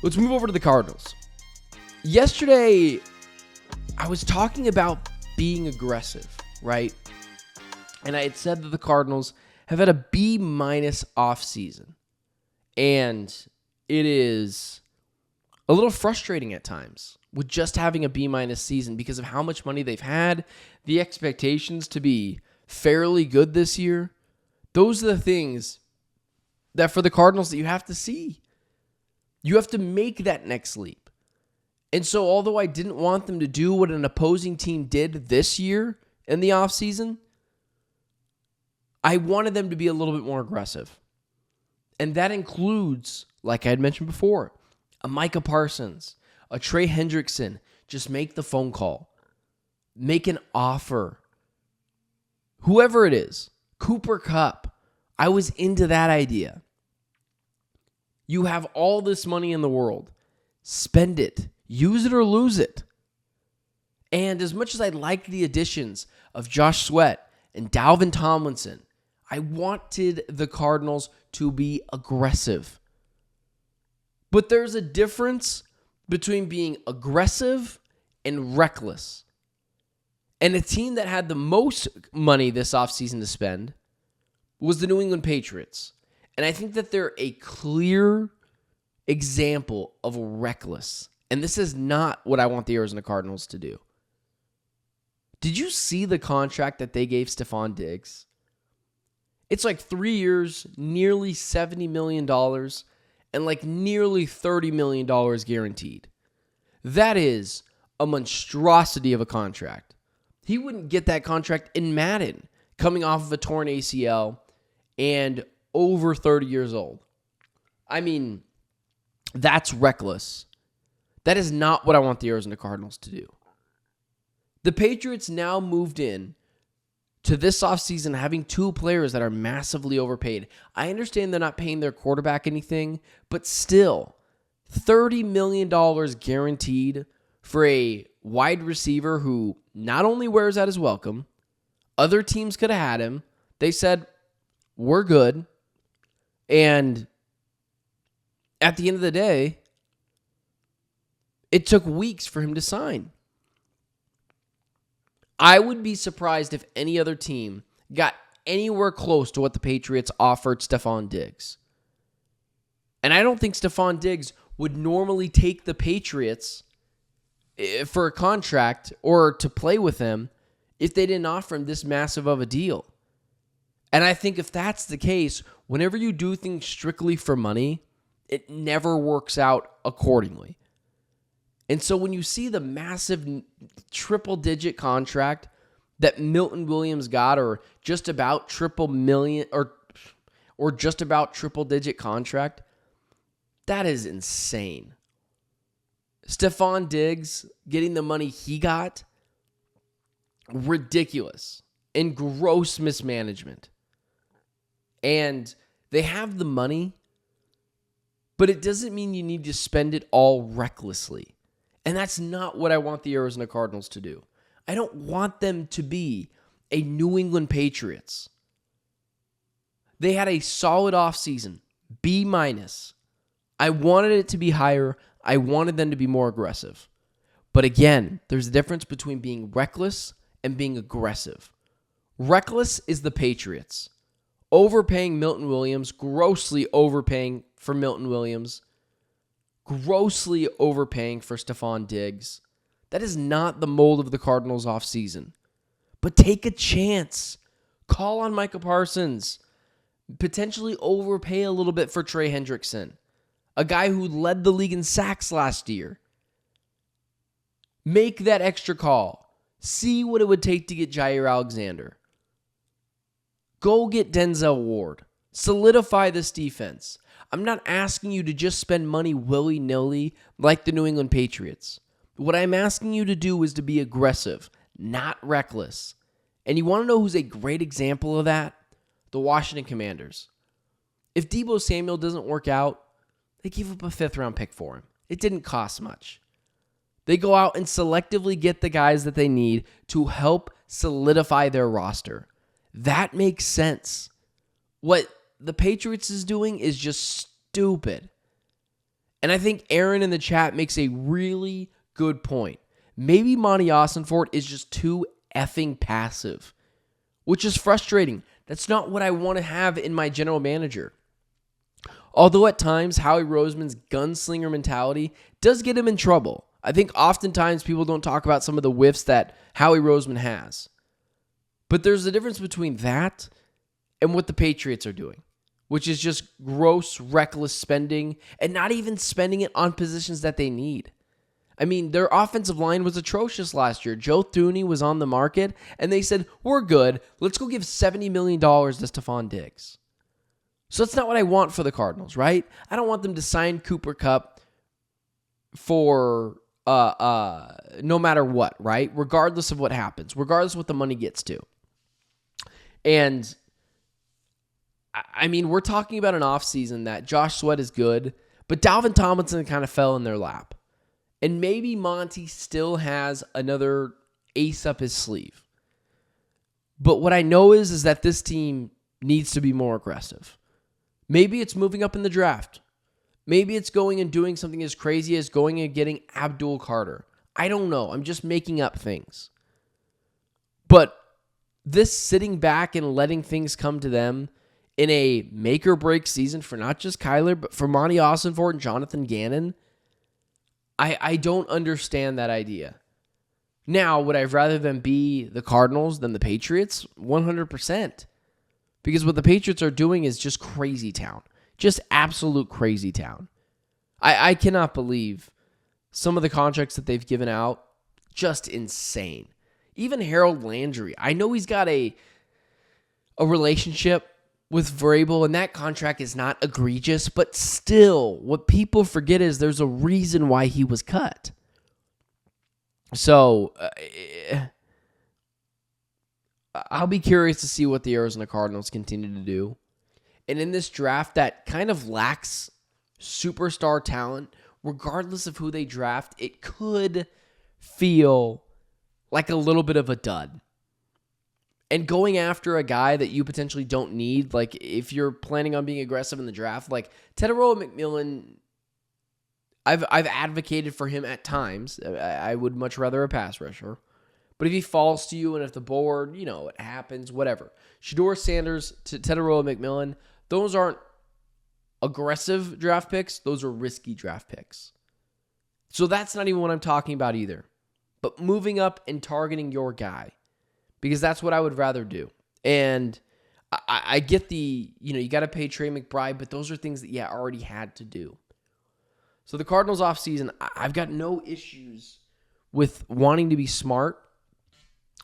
Let's move over to the Cardinals. Yesterday, I was talking about being aggressive, right? And I had said that the Cardinals have had a B- offseason. And it is a little frustrating at times with just having a B- season because of how much money they've had, the expectations to be fairly good this year. Those are the things that for the Cardinals that you have to see. You have to make that next leap. And so although I didn't want them to do what an opposing team did this year in the offseason, I wanted them to be a little bit more aggressive. And that includes, like I had mentioned before, a Micah Parsons, a Trey Hendrickson. Just make the phone call. Make an offer. Whoever it is. Cooper Kupp. I was into that idea. You have all this money in the world. Spend it. Use it or lose it. And as much as I liked the additions of Josh Sweat and Dalvin Tomlinson, I wanted the Cardinals to be aggressive. But there's a difference between being aggressive and reckless. And a team that had the most money this offseason to spend was the New England Patriots. And I think that they're a clear example of reckless. And this is not what I want the Arizona Cardinals to do. Did you see the contract that they gave Stephon Diggs? It's like 3 years, nearly $70 million, and like nearly $30 million guaranteed. That is a monstrosity of a contract. He wouldn't get that contract in Madden, coming off of a torn ACL and over 30 years old. I mean, that's reckless. That is not what I want the Arizona Cardinals to do. The Patriots now moved in to this offseason having two players that are massively overpaid. I understand they're not paying their quarterback anything, but still, $30 million guaranteed for a wide receiver who not only wears out his welcome, other teams could have had him. They said, we're good. And at the end of the day, it took weeks for him to sign. I would be surprised if any other team got anywhere close to what the Patriots offered Stephon Diggs. And I don't think Stephon Diggs would normally take the Patriots for a contract or to play with him if they didn't offer him this massive of a deal. And I think if that's the case, whenever you do things strictly for money, it never works out accordingly. And so when you see the massive triple-digit contract that Milton Williams got, or just about or just about triple-digit contract, that is insane. Stephon Diggs getting the money he got, ridiculous and gross mismanagement. And they have the money, but it doesn't mean you need to spend it all recklessly. And that's not what I want the Arizona Cardinals to do. I don't want them to be a New England Patriots. They had a solid offseason, B-. I wanted it to be higher. I wanted them to be more aggressive. But again, there's a difference between being reckless and being aggressive. Reckless is the Patriots. Overpaying Milton Williams, grossly overpaying for Milton Williams, grossly overpaying for Stephon Diggs. That is not the mold of the Cardinals offseason. But take a chance. Call on Micah Parsons. Potentially overpay a little bit for Trey Hendrickson, a guy who led the league in sacks last year. Make that extra call. See what it would take to get Jair Alexander. Go get Denzel Ward. Solidify this defense. I'm not asking you to just spend money willy-nilly like the New England Patriots. What I'm asking you to do is to be aggressive, not reckless. And you want to know who's a great example of that? The Washington Commanders. If Deebo Samuel doesn't work out, they give up a 5th-round pick for him. It didn't cost much. They go out and selectively get the guys that they need to help solidify their roster. That makes sense. What the Patriots is doing is just stupid. And I think Aaron in the chat makes a really good point. Maybe Monti Ossenfort is just too effing passive, which is frustrating. That's not what I want to have in my general manager. Although at times Howie Roseman's gunslinger mentality does get him in trouble. I think oftentimes people don't talk about some of the whiffs that Howie Roseman has. But there's a difference between that and what the Patriots are doing, which is just gross, reckless spending and not even spending it on positions that they need. I mean, their offensive line was atrocious last year. Joe Thuney was on the market, and they said, we're good. Let's go give $70 million to Stephon Diggs. So that's not what I want for the Cardinals, right? I don't want them to sign Cooper Kupp for no matter what, right? Regardless of what happens, regardless of what the money gets to. And I mean, we're talking about an offseason that Josh Sweat is good, but Dalvin Tomlinson kind of fell in their lap. And maybe Monty still has another ace up his sleeve. But what I know is that this team needs to be more aggressive. Maybe it's moving up in the draft. Maybe it's going and doing something as crazy as going and getting Abdul Carter. I don't know. I'm just making up things. But this sitting back and letting things come to them in a make or break season for not just Kyler, but for Monti Ossenfort and Jonathan Gannon, I don't understand that idea. Now, would I rather them be the Cardinals than the Patriots? 100%. Because what the Patriots are doing is just crazy town. Just absolute crazy town. I cannot believe some of the contracts that they've given out. Just insane. Even Harold Landry. I know he's got a relationship with Vrabel, and that contract is not egregious, but still, what people forget is there's a reason why he was cut. So, I'll be curious to see what the Arizona Cardinals continue to do. And in this draft that kind of lacks superstar talent, regardless of who they draft, it could feel like a little bit of a dud. And going after a guy that you potentially don't need, like if you're planning on being aggressive in the draft, like Tedoroa McMillan, I've advocated for him at times. I would much rather a pass rusher. But if he falls to you and if the board, it happens, whatever. Shedeur Sanders to Tedoroa McMillan, those aren't aggressive draft picks. Those are risky draft picks. So that's not even what I'm talking about either. But moving up and targeting your guy. Because that's what I would rather do. And I get you got to pay Trey McBride, but those are things that you already had to do. So the Cardinals offseason, I've got no issues with wanting to be smart,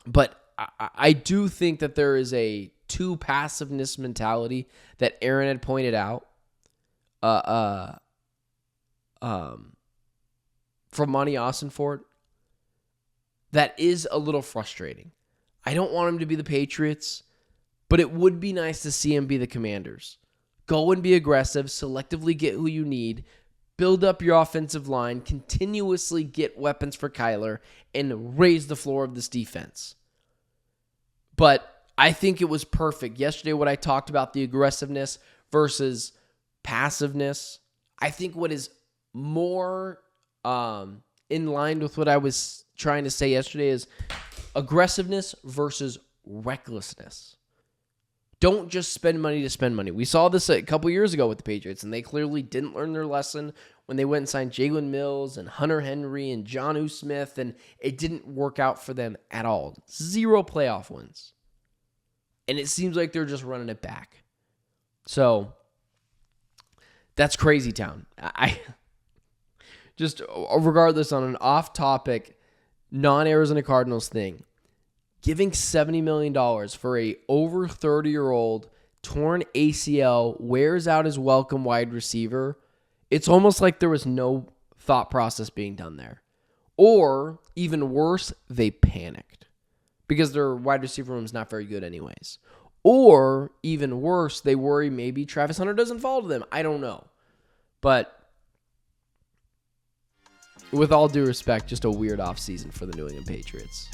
but I do think that there is a too passiveness mentality that Aaron had pointed out from Monti Ossenfort that is a little frustrating. I don't want him to be the Patriots, but it would be nice to see him be the Commanders. Go and be aggressive, selectively get who you need, build up your offensive line, continuously get weapons for Kyler, and raise the floor of this defense. But I think it was perfect. Yesterday, what I talked about, the aggressiveness versus passiveness, I think what is more in line with what I was trying to say yesterday is aggressiveness versus recklessness. Don't just spend money to spend money. We saw this a couple years ago with the Patriots, and they clearly didn't learn their lesson when they went and signed Jalen Mills and Hunter Henry and Jonnu Smith, and it didn't work out for them at all. 0 playoff wins. And it seems like they're just running it back. So, that's crazy town. I just, regardless, on an off-topic, non-Arizona Cardinals thing, giving $70 million for a over 30-year-old torn ACL, wears out his welcome wide receiver, it's almost like there was no thought process being done there. Or, even worse, they panicked because their wide receiver room is not very good anyways. Or, even worse, they worry maybe Travis Hunter doesn't fall to them. I don't know. But with all due respect, just a weird offseason for the New England Patriots.